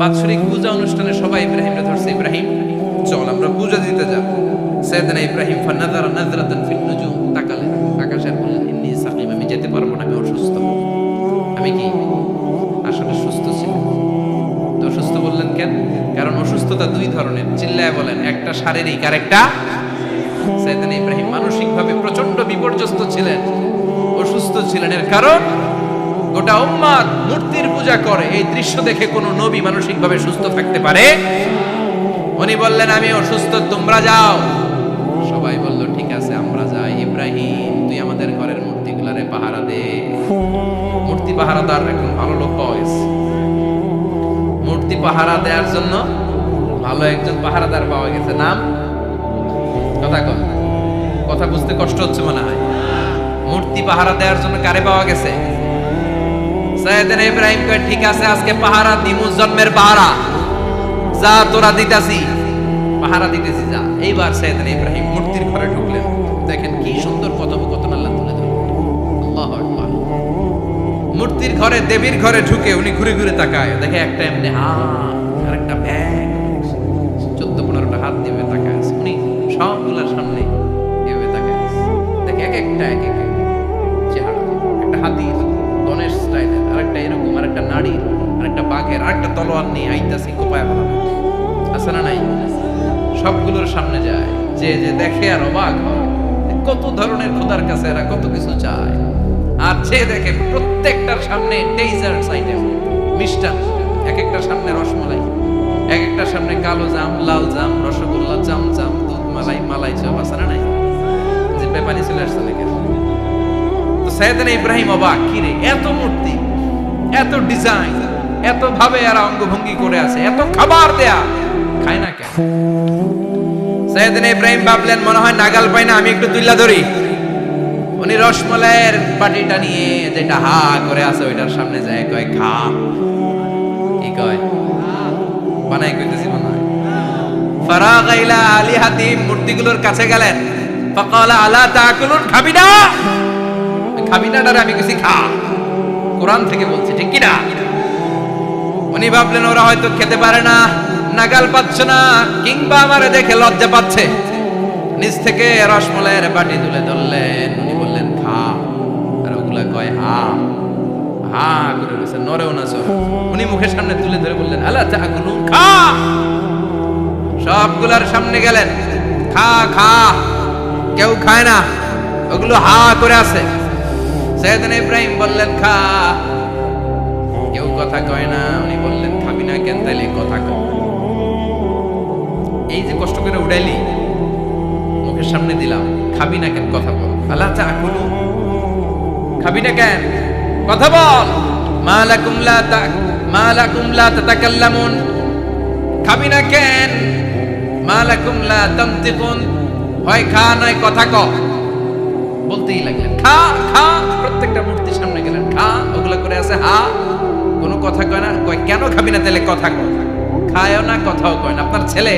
বাৎসরিক পূজা অনুষ্ঠানে সবাই ইব্রাহিমকে ধরছে, ইব্রাহিম চল আমরা পূজা দিতে যাব। সাইয়েদনা ইব্রাহিম ফানাযারা নাযরাতান ফিন নুজুম, তাকালেন আকাশে আর বললেন ইন্নী সাকিম, আমি যেতে পারবো না, আমি অসুস্থ। আমি কি আসলে সুস্থ ছিলাম? তো অসুস্থ বললেন কেন? কারণ অসুস্থতা দুই ধরনের, চিল্লায় বলেন, একটা শারীরিক আর একটা। সাইয়েদনা ইব্রাহিম মানসিকভাবে প্রচন্ড বিপর্যস্ত ছিলেন, অসুস্থ ছিলেন। এর কারণ গোটা উম্মাত মূর্তির পূজা করে, এই দৃশ্য দেখে কোন নবী মানসিকভাবে সুস্থ থাকতে পারে? উনি বললেন আমি অসুস্থ, তোমরা যাও। সবাই বলল ঠিক আছে আমরা যাই। ইব্রাহিম তুই আমাদের ঘরের মূর্তিগুলারে পাহারা দে। মূর্তি পাহারাদার এখন ভালো লোক পাওয়া গেছে, মূর্তি পাহারা দেওয়ার জন্য ভালো একজন পাহারাদার পাওয়া গেছে। নাম কথা বুঝতে কষ্ট হচ্ছে মনে হয়। মূর্তি পাহারা দেওয়ার জন্য কারে পাওয়া গেছে? সাইয়েদনা ইব্রাহিম কয় ঠিক আছে আজকে পাহারা দিমু, জন্মের পাহারা। যা তোরা দিতাছি, পাহারা দিতেছি যা। এইবার সাইয়েদনা ইব্রাহিম মূর্তির ঘরে ঢুকলেন। দেখেন কি সুন্দর কথোপকথন আল্লাহ তুলে ধরলেন। আল্লাহু আকবার। মূর্তির ঘরে, দেবীর ঘরে ঢুকে উনি ঘুরে ঘুরে তাকায়, দেখে একটা এমনি হাত আর একটা ব্যাগ, 14-15টা হাত দিয়ে তাকায় আছে। উনি সবগুলোর সামনে এভাবে তাকায় আছে, দেখে এক একটা চেহারা, একটা হাতির গণেশ স্টাইলের, আরেকটা এরকম, আরেকটা নারীর, আরেকটা বাঘের, আরেকটা তলোয়ার নিয়ে আইতাছে কোপায় ফেলা আছে না নাই? সবগুলোর সামনে যায়, যে যে দেখে আর অবাক হয়, কত ধরনের খোদার কাছে এরা কত কিছু চায়। আর যে দেখে প্রত্যেকটার সামনে ডেজার্টস আইটেম, মিষ্টান, এক একটার সামনে রসমালাই, এক একটার সামনে কালো জাম, লাল জাম, রসগোল্লা, চামচাম, দুধ মালাই, মালাই চপ আছে না নাই? যে ব্যাপারী চলে আসছে নাকি? তো সাইয়েদনা ইব্রাহিম অবাক, কি রে এত মূর্তি, এত ডিজাইন, এত ভাবে এরা অঙ্গভঙ্গি করে আছে, এত খাবার দেয়া, খায় না কেন? সাইয়েদনা ইব্রাহিম ভাবলেন মনে হয় নাগাল পাই না, আমি একটু তুইলা ধরি। উনি রসমালাইয়ের বাটিটা নিয়ে যেটা হা করে আছে ওইটার সামনে যায়, কয় খা। কি কয়? বানাই কইতেছি মনে হয়। ফারাগা ইলা আলিহাতিম, মূর্তিগুলোর কাছে গেলেন। ফাকালা আলা তাকুলুন, খাবি না? খাবি না ডারে আমি কিছু খা, কোরআন থেকে বলছি, ঠিক কি না? উনি ভাবলেন ওরা হয়তো খেতে পারে না, নাগাল পাচ্ছে না, কিংবা আমারে দেখে লজ্জা পাচ্ছে। নিজ থেকে রসমালাইয়ের বাটি তুলে ধরলেন, উনি বললেন খা। আর ওগুলা কয় হা হা করে রয়েছে, নরেও না সর। উনি মুখের সামনে তুলে ধরে বললেন আলা তাকুলুন, খা। সবগুলার সামনে গেলেন, খা খা। কেউ খায় না, ওগুলো হা করে আছে। সাইয়েদনা ইব্রাহিম বললেন খা। কেউ কথা কয় না। উনি বললেন খাবি না কেন? তাইলে কথা কও। এই যে কষ্ট করে উড়াইলি, মুখের সামনে দিলাম, খাবি না কেন? কথা বল। আলা তাকুলু, খাবি না কেন? কথা বল। মা লাকুম লা তাতাকাল্লামুন, খাবি না কেন? মা লাকুম লা তানতিকুন, হয় খা নয় কথা কও। বলতেই লাগলেন খা খা। প্রত্যেকটা মূর্তির সামনে গেলেন, খা। ওগুলা করে আছে হা, কোনো কথা কয় না। কয় কেন খাবি না? তাহলে কথা কয়। খায়ও না, কথাও কয় না। আপনার ছেলে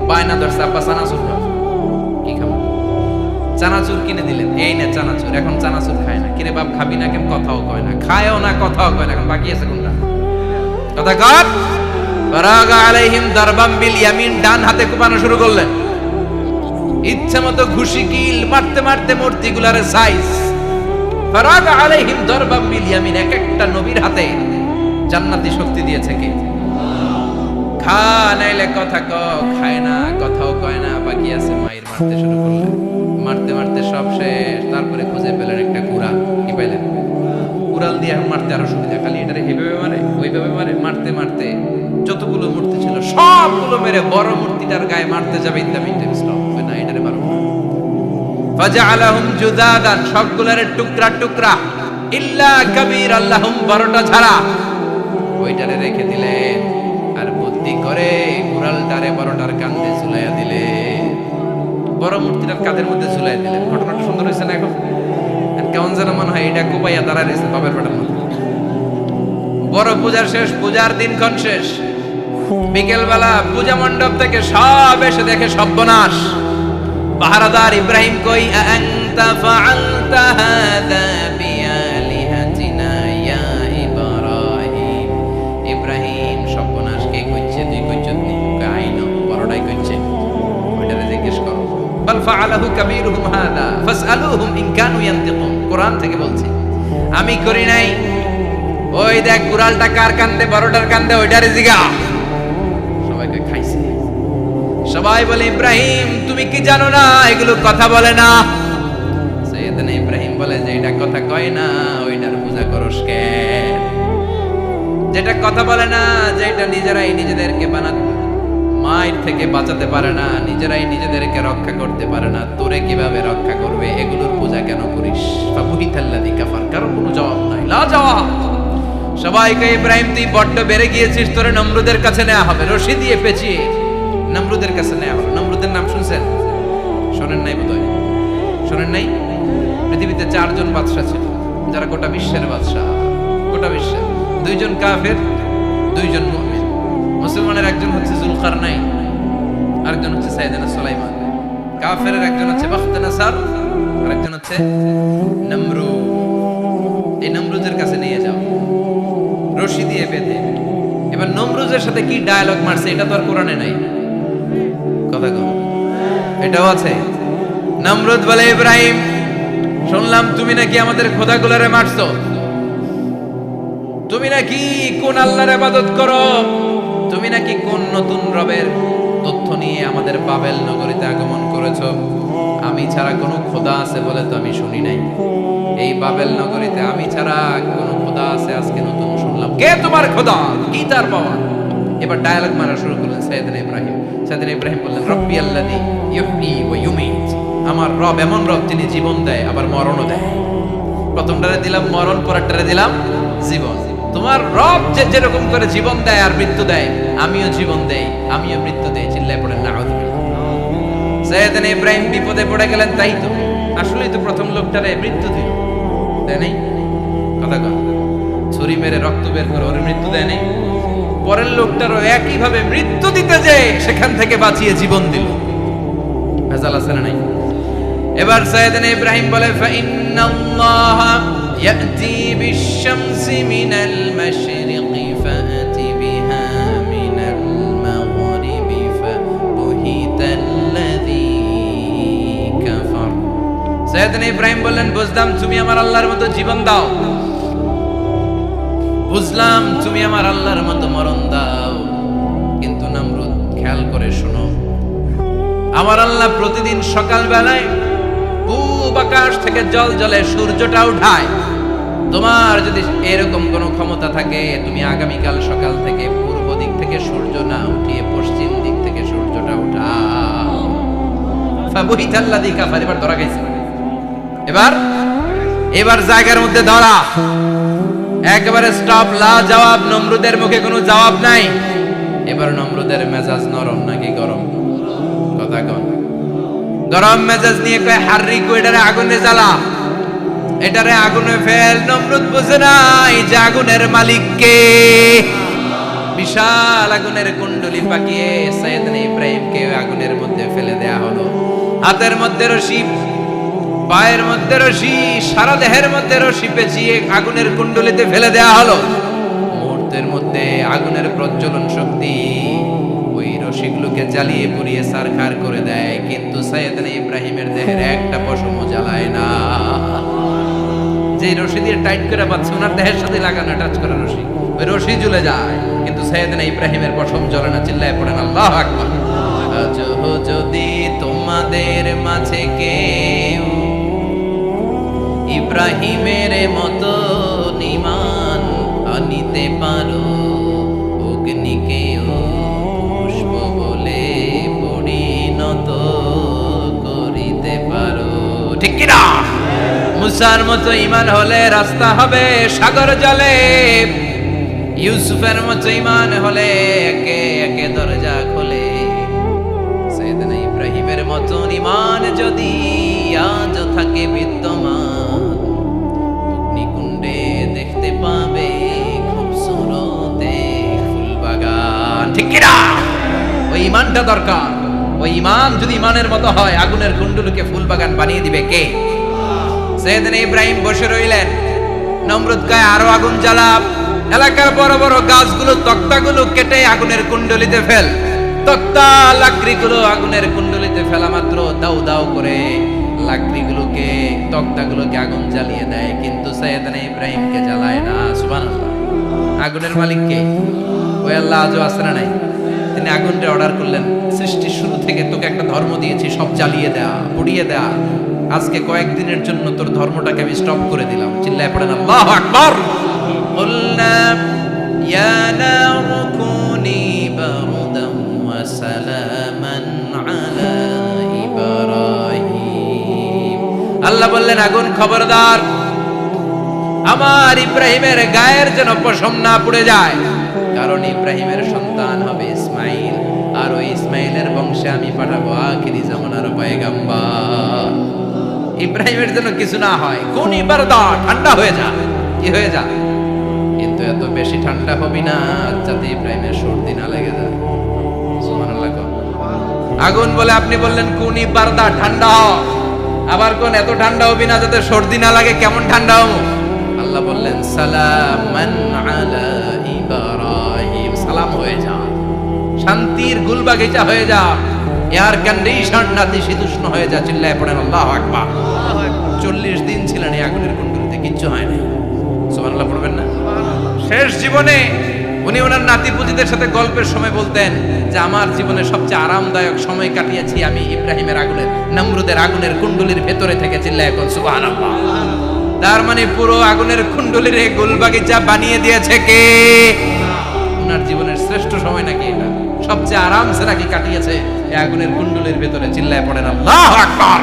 বায়না ধরছে আব্বা চানাচুর খাও। কি খাবো? চানাচুর কিনে দিলেন, এই না চানাচুর। এখন চানাচুর খায় না। কিরে বাপ খাবি না কেন? কথাও কয় না। খায়ও না, কথাও কয় না। এখন বাকি আছে কোনটা? কথা কর। ফারাগা আলাইহিম দারবাম বিল ইয়ামিন, ডান হাতে কোপানো শুরু করলেন। ইচ্ছা মতো ঘুষি কিল মারতে মারতে মূর্তিগুলার সাইজ। ফারাগা আলাইহিম দারবাম বিল ইয়ামিন, এক একটা নবীর হাতে জান্নাতি শক্তি দিয়েছে কে? খা নাইলে কথা ক। খায় না, কথাও কয় না, বাকি আছে মায়ের। মারতে শুরু করলেন, মারতে মারতে সব শেষ। তারপরে খুঁজে পেলেন একটা কুড়াল। কি পাইলেন? কুড়াল দিয়ে মারতে আরো সুবিধা, খালি এটারে এইভাবে মারে, ওইভাবে মারে। মারতে মারতে যতগুলো মূর্তি ছিল সবগুলো মেরে বড় মূর্তিটার গায়ে মারতে যাবে, ইন দ্য মিনটাইম স্টপ না, এটারে মারো। ফাজআলাহুম জুদাদান, সবগুলোরে টুকরা টুকরা। ইল্লা কাবীর আল্লাহুম, বড়টা ছাড়া ওইটারে রেখে দিলেন। আর বুদ্ধি করে কুড়ালটারে বড়টার কাঁধে ঝুলাইয়া দিলে, বড় মূর্তিটার কাঁধের মধ্যে ঝুলাই দিলেন। ঘটনাটা সুন্দর হয়েছে না? এখন কেমন যেন মনে হয় এটা কোপাইয়া দাঁড়ায় রয়েছে বাপের পেটের মধ্যে। বড় পূজার শেষ, পূজার দিনক্ষণ শেষ। বিকেল বেলা পূজা মণ্ডপ থেকে সব এসে দেখে সর্বনাশ। পাহারাদার ইব্রাহিম কই, আনতা ফাআলতা হাযা বিআলিহাতিনা ইয়া ইব্রাহিম। ইব্রাহিম সব ফাআলাহু কাবীরুহুম হাযা ফাসআলুহুম ইন কানু ইয়ানতিকুন। কোরআন থেকে বলছি, আমি করি নাই। ওই দেখ কুড়ালটা কার কান্দে, বড়টার কান্দে, ওইটারে জিগা। সবাইকে খাইছে। সবাই বলে ইব্রাহিম তুমি কি জানো না এগুলো কথা বলে না? সাইয়েদনা ইব্রাহিম বলে যে এটা কথা কয় না, ওইটার পূজা করস কেন? যেটা কথা বলে না, যেটা নিজেরাই নিজেদেরকে মায়ের থেকে বাঁচাতে পারে না, নিজেরাই নিজেদেরকে রক্ষা করতে পারে না, তোরে কিভাবে রক্ষা করবে? এগুলোর পূজা কেন করিস? ফাবুহিতাল্লাযী কাফার, কারো কোনো জবাব নাই, লা জবাব। সবাইকে ইব্রাহিম তুই বড্ড বেড়ে গিয়েছিস, তোরে নমরুদের কাছে নেওয়া হবে, রশি দিয়ে পেঁচিয়ে নমরুদের কাছে নেওয়া হবে। নমরুদের নাম শুনছেন? শোনেন নাই বোধহয়, শোনেন নাই? পৃথিবীতে 4 জন বাদশা ছিল, যারা গোটা বিশ্বের বাদশা। গোটা বিশ্বের 2 জন কাফের, 2 জন মুমিন। মুসলমানের একজন হচ্ছে যুলকারনাইন, আরেকজন হচ্ছে সাইয়েদনা সুলাইমান। কাফেরের একজন হচ্ছে বাখতানাসার, আর একজন হচ্ছে নমরুদ। এই নমরুদের কাছে নিয়ে যাও, রশি দিয়ে বেঁধে। এবার নমরুদের সাথে কি ডায়ালগ মারছে এটা তো আর কোরআনে নাই। কথা কম, এটাও আছে। নমরুদ বলে ইব্রাহিম শুনলাম তুমি নাকি আমাদের খোদাগুলোরে মারছো, তুমি নাকি কোন আল্লাহর ইবাদত করো, তুমি নাকি কোন নতুন রবের তথ্য নিয়ে আমাদের বাবেল নগরীতে আগমন করেছো। আমি ছাড়া কোনো খোদা আছে বলে তো আমি শুনি নাই। এই বাবেল নগরীতে আমি ছাড়া কোনো খোদা আছে আজকে নতুন শুনলাম। কে তোমার খোদা, কি তার পাওয়ার? এবার ডায়ালগ মারা শুরু করলেন সাইয়েদনা ইব্রাহিম। সাইয়েদনা ইব্রাহিম বললেন রব্বি আল্লাযী ইউহয়ী ওয়া ইউমীত, আমার রব এমন রব যিনি জীবন দেয় আবার মরণও দেয়। প্রথমটারে দিলাম মরণ, পরেরটারে দিলাম জীবন। তোমার রব যে যেরকম করে জীবন দেয় আর মৃত্যু দেয়, আমিও জীবন দেই, আমিও মৃত্যু দেই। চিল্লায় পড়েন নাউযুবিল্লাহ। সাইয়েদনা ইব্রাহিম বিপদে পড়ে গেলেন। তাই তো, আসলেই তো প্রথম লোকটারে মৃত্যু দিল, দেয় নাই? কথা কন, ছুরি মেরে রক্ত বের করে ওর মৃত্যু দেয় নাই? পরের লোকটারও একই ভাবে মৃত্যু দিতে যে সেখান থেকে বাঁচিয়ে জীবন দিল। ভেজাল আছে না নাই? এবার সাইয়েদনা ইব্রাহিম বলে ফাইন্নাল্লাহা ইয়াতি বিশ-শামসি মিনাল মাশরিকি ফাতি বিহা মিনাল মাগরিবি ফাবুহিতাল্লাযী কাফার। সাইয়েদনা ইব্রাহিম বললেন বুঝলাম তুমি আমার আল্লাহর মতো জীবন দাও, বুঝলাম তুমি আমার আল্লাহর মতো মরণ দাও, কিন্তু নমরুদ খেয়াল করে শোনো, আমার আল্লাহ প্রতিদিন সকাল বেলায় পূব আকাশ থেকে জল জলে সূর্যটা উঠায়। তোমার যদি এরকম কোনো ক্ষমতা থাকে, তুমি আগামীকাল সকাল থেকে পূর্ব দিক থেকে সূর্য না উঠিয়ে পশ্চিম দিক থেকে সূর্যটা উঠাও। ফাবুহিতাল্লাযী কাফার। এবার ধরা গেছে, এবার জায়গার মধ্যে ধরা, একেবারে স্টপ, লা জবাব। নমরুদের মুখে কোনো জবাব নাই। এবার নমরুদের মেজাজ নরম নাকি গরম? কথা কন। গরম মেজাজ নিয়ে কয় হাররি কো, এটারে আগুনে জ্বালা, এটারে আগুনে ফেল। নমরুদ বুঝে নাই যে আগুনের মালিক কে। বিশাল আগুনের কুণ্ডলি পাকিয়ে সাইয়েদনা ইব্রাহিমকে আগুনের মধ্যে ফেলে দেয়া হলো। হাতের মধ্যে রশি, পায়ের মধ্যে রশি, সারা দেহের মধ্যে রশি পেঁচিয়ে আগুনের কুণ্ডলিতে ফেলে দেয়া হলো। মুহূর্তের মধ্যে আগুনের প্রজ্বলন শক্তি ওই রশিগুলোকে জ্বালিয়ে পুড়িয়ে ছারখার করে দেয়, কিন্তু সাইয়েদনা ইব্রাহিমের দেহের একটা পশমও জ্বালায় না। যে রশি দিয়ে টাইট করে বাঁধছে, ওনার দেহের সাথে লাগানো টাচ করা রশি, ওই রশি জ্বলে যায়, কিন্তু সাইয়েদনা ইব্রাহিমের পশম জ্বলে না। চিল্লায় পড়েন আল্লাহু আকবার। আজ যদি তোমাদের মাঝে কেউ ইব্রাহিমের মতো ঈমান আনিতে পারো, অগ্নিকেও পুষ্প বলে পরিণত করিতে পারো, ঠিক কি না? মুসার মতো ঈমান হলে রাস্তা হবে সাগর জলে, ইউসুফের মতো ঈমান হলে একে একে দরজা খোলে। সাইয়েদনা ইব্রাহিমের মতো ঈমান যদি আজ থাকে বিদ্যমান, অগ্নিকুণ্ডে দেখতে পাবে খুবসুরতে ফুলবাগান, ঠিক কি না? ওই ঈমানটা দরকার। ওই ঈমান যদি ঈমানের মতো হয়, আগুনের কুণ্ডলকে ফুলবাগান বানিয়ে দিবে কে? সাইয়েদনা ইব্রাহিম বসে রইলেন। নমরুদ কয় আরো আগুন জ্বালা, এলাকার বড় বড় গাছগুলো তক্তাগুলো কেটে আগুনের কুণ্ডলিতে ফেল। তক্তা লাকড়িগুলো আগুনের কুণ্ডলিতে ফেলা মাত্র দাউ দাউ করে লাকড়িগুলোকে তক্তাগুলোকে আগুন জ্বালিয়ে দেয়, কিন্তু সাইয়েদনা ইব্রাহিমকে জ্বালায় না। সুবহানাল্লাহ। আগুনের মালিক কে? ওই আল্লাহ আজও আছে না নাই? তিনি আগুনটা অর্ডার করলেন, সৃষ্টির শুরু থেকে তোকে একটা ধর্ম দিয়েছি, সব জ্বালিয়ে দেয়া, পুড়িয়ে দেয়া, আজকে কয়েকদিনের জন্য তোর ধর্মটাকে আমি স্টপ করে দিলাম। চিল্লায় পড়েন আল্লাহু আকবার। কুলনা ইয়া নারু কুনি বারদান ওয়া সালামান আলা ইব্রাহিম। আল্লাহ বললেন, আগুন খবরদার, আমার ইব্রাহিমের গায়ের যেন পশম না পুড়ে যায়, কারণ ইব্রাহিমের সন্তান হবে ইসমাইল, আর ওই ইসমাইলের বংশে আমি পাঠাবো আখিরি জামানার পয়গাম্বর। ইব্রাহিমের যেন কিছু না হয়, কোন ইবারদা, ঠান্ডা হয়ে যা। কি হয়ে যা? কিন্তু এত বেশি ঠান্ডা হবি না যাতে ইব্রাহিমের সর্দি না লেগে যায়। সুবহানাল্লাহ। আগুন বলে, আপনি বললেন কোন ইবারদা, ঠান্ডা হ, আবার কোন এত ঠান্ডা হবি না যাতে সর্দি না লাগে। কেমন ঠান্ডা হবো? আল্লাহ বললেন সালামান আলা ইব্রাহিম, সালাম হয়ে যা, শান্তির গুলবাগিচা হয়ে যা, এয়ার কন্ডিশন নাতিশীতোষ্ণ হয়ে যা। চিল্লায় পড়েন আল্লাহু আকবার। 40 দিন ছিলেন এই আগুনের কুণ্ডলিতে, কিচ্ছু হয় নাই। সুবহানাল্লাহ পড়বেন না? শেষ জীবনে উনি ওনার নাতিপুতিদের সাথে গল্পের সময় বলতেন যে আমার জীবনে সবচেয়ে আরামদায়ক সময় কাটিয়েছি আমি ইব্রাহিমের আগুনের, নমরুদের আগুনের কুণ্ডলির ভেতরে থেকে। চিল্লায় এখন সুবহানাল্লাহ। তার মানে পুরো আগুনের কুণ্ডলির গুলবাগিচা বানিয়ে দিয়েছে কে? ওনার জীবনের শ্রেষ্ঠ সময় নাকি এটা, সবচেয়ে আরামসে নাকি কাটিয়েছে এই আগুনের কুণ্ডলির ভেতরে। চিল্লায় পড়েন আল্লাহু আকবার।